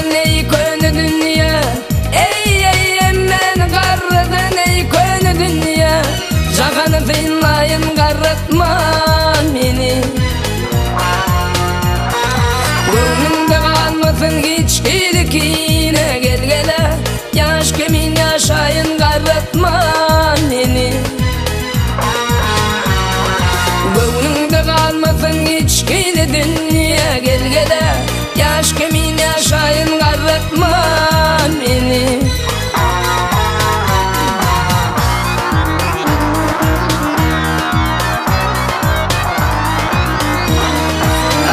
garradın ey könü dünya. Ey men garradın ey könü dünya. Jaganı tıyınlayın Garratma Meni. Gönlümde kalmasın hiç ilikine, gel gele yaş kemin yaşayın Garratma Meni. Gönlümde kalmasın hiç kili dünya, gel gele yaş kemin yaşayın Garratma Meni.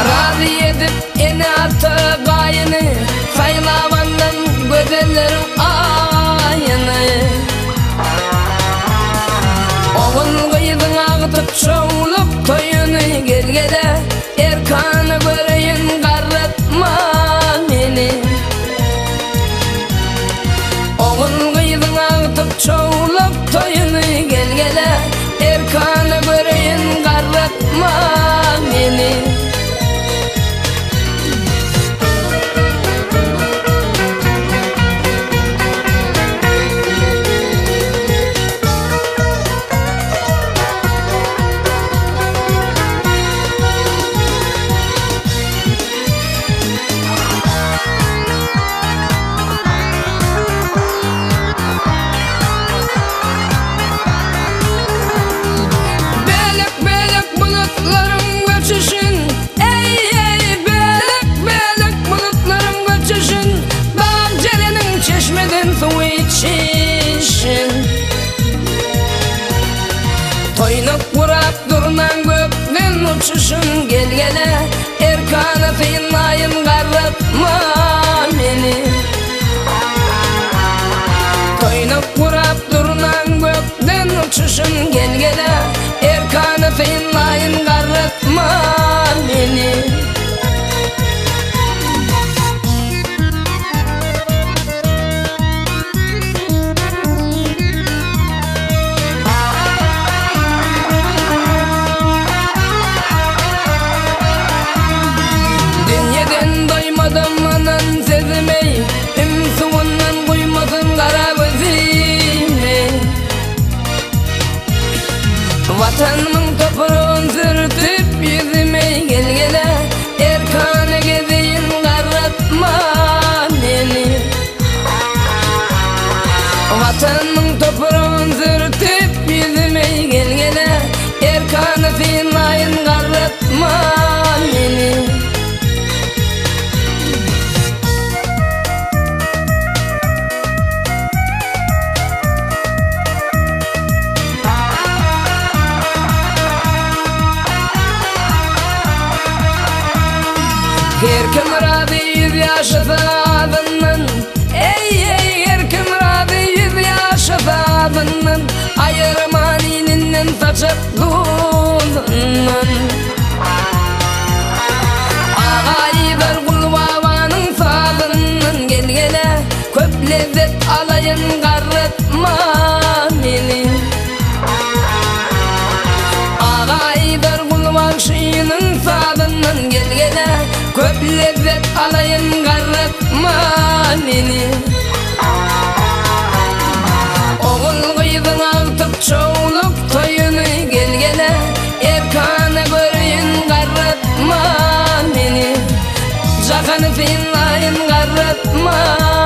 Razı edip eni atı gayını, saylavandan gözellerin ayını. Oğul kıyızın ağıtıp çoğulup toyunu, gel gele erkanı göreyin Garratma Meni. Oğul kıyızın ağıtıp çoğulup toyunu, gel gele erkanı göreyin Garratma Meni. Toynak vurak durnan gökten uçuşun, gel gele erkanı tıyınlayın Garratma Meni. Toynak vurak durnan gökten uçuşun, gel gele erkanı tıyınlayın Garratma Meni. Vatanımın toprağın sırtıp yüzüme, gel gele erkanı gezeyin Garratma Meni. Vatanımın toprağın sırtıp yüzüme, gel gele erkanı tıyınlayın Garratma Meni. Herkim razı yüz yaşasa adının, ey herkim razı yüz yaşasa adının. Ayırman ininden saçıp dudundan. Ağaydır kulbabanın sadının, gel gele köp lezzet alayın Garratma Meni. Ağaydır kulbaşının sadının, gel gele köp lezzet alayın Garratma Meni. Oğul kıyızın ağıtıp çoğulup toyunu, gel gele erkanı göreyin Garratma Meni. Jaganı tıyınlayın Garratma